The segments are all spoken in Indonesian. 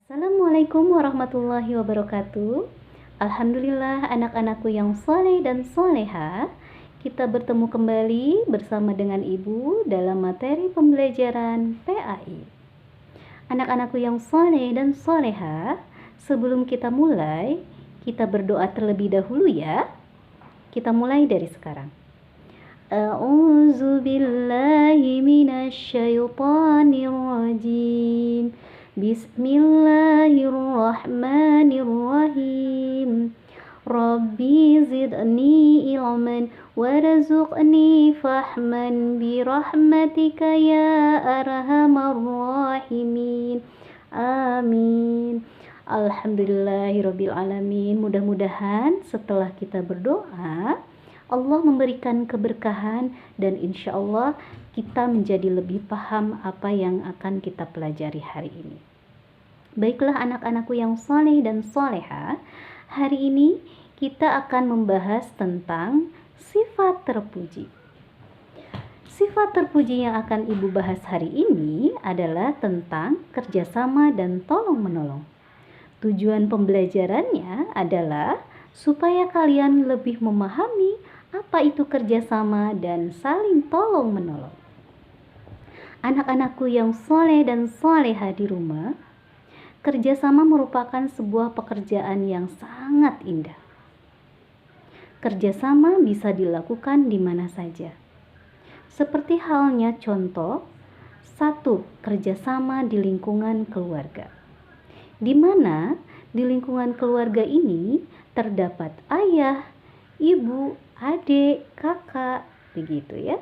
Assalamualaikum warahmatullahi wabarakatuh. Alhamdulillah anak-anakku yang soleh dan soleha, kita bertemu kembali bersama dengan Ibu dalam materi pembelajaran PAI. Anak-anakku yang soleh dan soleha, sebelum kita mulai, kita berdoa terlebih dahulu ya. Kita mulai dari sekarang. A'udzu billahi minasyaitonir rajim. Bismillahirrahmanirrahim. Rabbi zidni ilman warzuqni fahman birahmatika ya arhamar rahimin. Amin. Alhamdulillahirabbil alamin. Mudah-mudahan setelah kita berdoa, Allah memberikan keberkahan dan insya Allah kita menjadi lebih paham apa yang akan kita pelajari hari ini. Baiklah anak-anakku yang soleh dan soleha, hari ini kita akan membahas tentang sifat terpuji. Sifat terpuji yang akan Ibu bahas hari ini adalah tentang kerjasama dan tolong-menolong. Tujuan pembelajarannya adalah supaya kalian lebih memahami apa itu kerjasama dan saling tolong-menolong. Anak-anakku yang soleh dan soleha di rumah, kerjasama merupakan sebuah pekerjaan yang sangat indah. Kerjasama bisa dilakukan di mana saja. Seperti halnya contoh, satu, kerjasama di lingkungan keluarga. Di mana di lingkungan keluarga ini terdapat ayah, ibu, adik, kakak, begitu ya.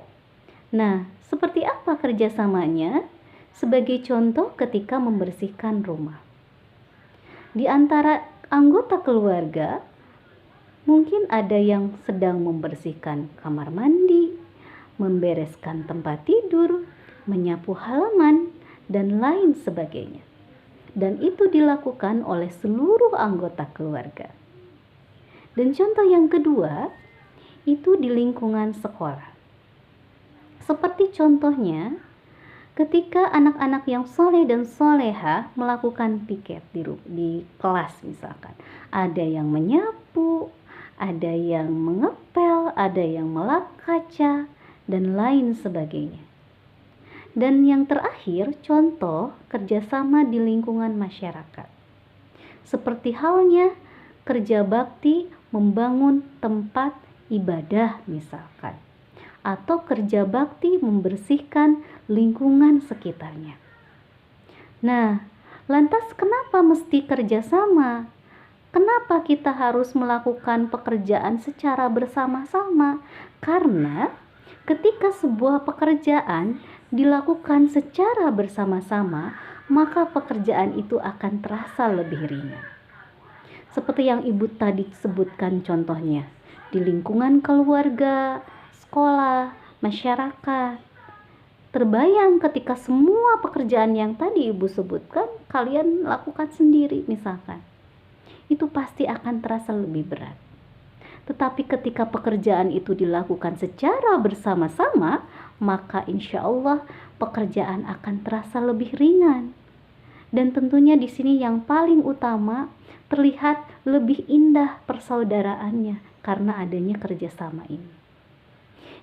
Nah, seperti apa kerjasamanya? Sebagai contoh ketika membersihkan rumah. Di antara anggota keluarga, mungkin ada yang sedang membersihkan kamar mandi, membereskan tempat tidur, menyapu halaman, dan lain sebagainya. Dan itu dilakukan oleh seluruh anggota keluarga. Dan contoh yang kedua, itu di lingkungan sekolah. Seperti contohnya, ketika anak-anak yang soleh dan soleha melakukan piket di kelas misalkan. Ada yang menyapu, ada yang mengepel, ada yang melap kaca, dan lain sebagainya. Dan yang terakhir, contoh kerjasama di lingkungan masyarakat. Seperti halnya kerja bakti membangun tempat ibadah misalkan. Atau kerja bakti membersihkan lingkungan sekitarnya. Nah, lantas kenapa mesti kerjasama? Kenapa kita harus melakukan pekerjaan secara bersama-sama? Karena ketika sebuah pekerjaan dilakukan secara bersama-sama, maka pekerjaan itu akan terasa lebih ringan. Seperti yang Ibu tadi sebutkan contohnya, di lingkungan keluarga, sekolah, masyarakat. Terbayang ketika semua pekerjaan yang tadi Ibu sebutkan kalian lakukan sendiri misalkan. Itu pasti akan terasa lebih berat. Tetapi ketika pekerjaan itu dilakukan secara bersama-sama, maka insya Allah pekerjaan akan terasa lebih ringan. Dan tentunya di sini yang paling utama terlihat lebih indah persaudaraannya karena adanya kerjasama ini.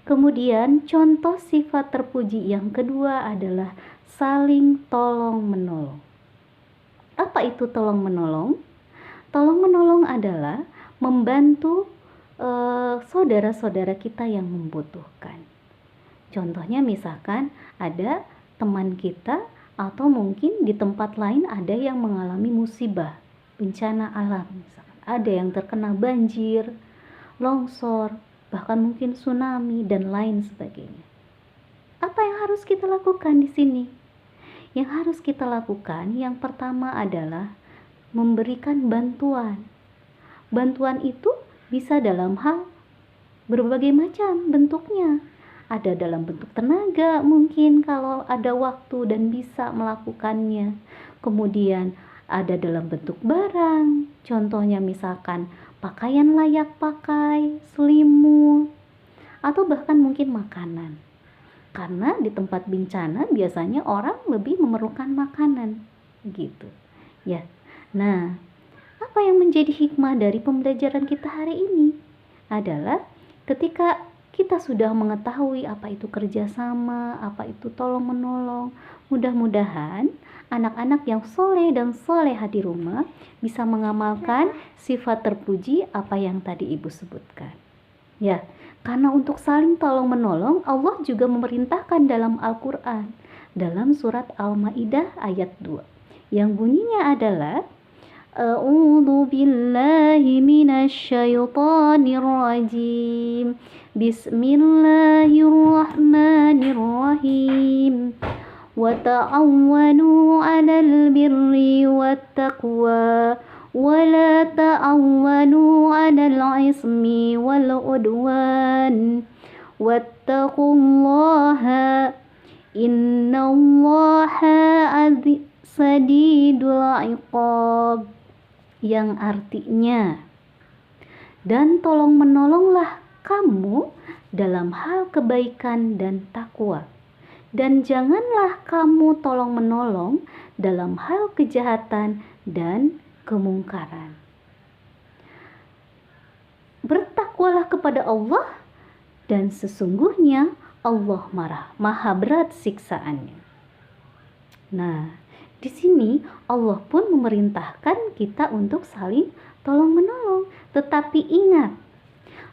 Kemudian contoh sifat terpuji yang kedua adalah saling tolong-menolong. Apa itu tolong-menolong? Tolong-menolong adalah membantu saudara-saudara kita yang membutuhkan. Contohnya misalkan ada teman kita atau mungkin di tempat lain ada yang mengalami musibah, bencana alam misalkan. Ada yang terkena banjir, longsor, bahkan mungkin tsunami dan lain sebagainya. Apa yang harus kita lakukan di sini? Yang harus kita lakukan yang pertama adalah memberikan bantuan. Bantuan itu bisa dalam hal berbagai macam bentuknya. Ada dalam bentuk tenaga mungkin kalau ada waktu dan bisa melakukannya. Kemudian ada dalam bentuk barang. Contohnya misalkan pakaian layak pakai, selimut, atau bahkan mungkin makanan. Karena di tempat bencana biasanya orang lebih memerlukan makanan gitu. Ya. Nah, apa yang menjadi hikmah dari pembelajaran kita hari ini adalah ketika kita sudah mengetahui apa itu kerjasama, apa itu tolong menolong, mudah-mudahan anak-anak yang soleh dan soleha di rumah bisa mengamalkan sifat terpuji apa yang tadi ibu sebutkan. Ya, karena untuk saling tolong menolong Allah juga memerintahkan dalam Al-Quran dalam surat Al-Maidah ayat 2 yang bunyinya adalah A'udzu billahi minasyaitonir rajim. Bismillahirrahmanirrahim. Wa ta'awwanu 'alal birri wattaqwa wa la ta'awwanu 'alal ismi wal 'udwan. Wattaqullaha innallaha sadidul 'iqab, yang artinya, dan tolong menolonglah kamu dalam hal kebaikan dan takwa, dan janganlah kamu tolong menolong dalam hal kejahatan dan kemungkaran. Bertakwalah kepada Allah, dan sesungguhnya Allah maha berat siksaannya. Nah, di sini Allah pun memerintahkan kita untuk saling tolong menolong, tetapi ingat,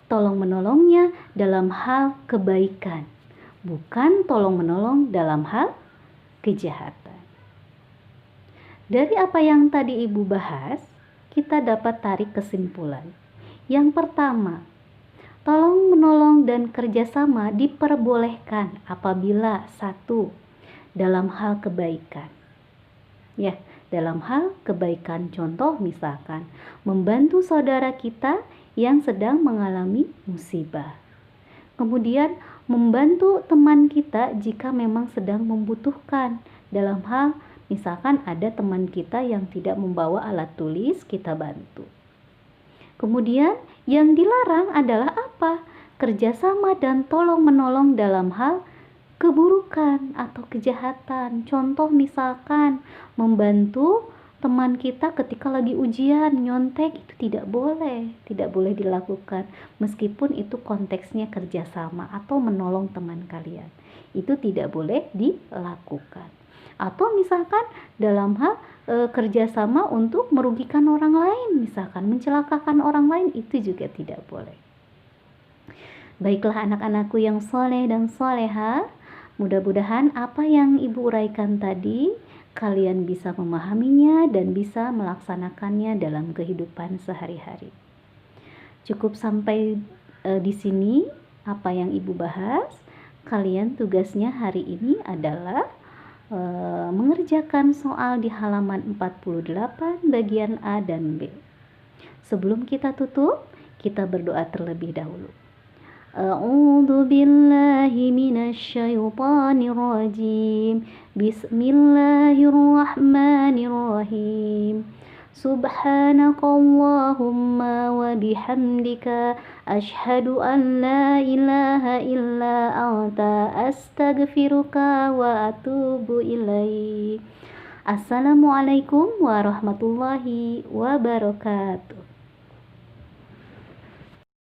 tolong menolongnya dalam hal kebaikan, bukan tolong menolong dalam hal kejahatan. Dari apa yang tadi ibu bahas, kita dapat tarik kesimpulan. Yang pertama, tolong menolong dan kerjasama diperbolehkan apabila satu, dalam hal kebaikan. Ya, dalam hal kebaikan, contoh misalkan membantu saudara kita yang sedang mengalami musibah. Kemudian membantu teman kita jika memang sedang membutuhkan. Dalam hal misalkan ada teman kita yang tidak membawa alat tulis, kita bantu. Kemudian yang dilarang adalah apa? Kerjasama dan tolong menolong dalam hal keburukan atau kejahatan. Contoh misalkan membantu teman kita ketika lagi ujian, nyontek, itu tidak boleh dilakukan, meskipun itu konteksnya kerjasama atau menolong teman kalian, itu tidak boleh dilakukan. Atau misalkan dalam hal kerjasama untuk merugikan orang lain, misalkan mencelakakan orang lain, itu juga tidak boleh. Baiklah anak-anakku yang soleh dan soleha, mudah-mudahan apa yang ibu uraikan tadi kalian bisa memahaminya dan bisa melaksanakannya dalam kehidupan sehari-hari. Cukup sampai di sini apa yang ibu bahas. Kalian tugasnya hari ini adalah mengerjakan soal di halaman 48 bagian A dan B. Sebelum kita tutup, kita berdoa terlebih dahulu. A'udzu billahi minasyaitonir rajim. Bismillahirrahmanirrahim. Subhanakallahumma wa bihamdika asyhadu an la ilaha illa anta astaghfiruka wa atubu ilaik. Assalamualaikum warahmatullahi wabarakatuh.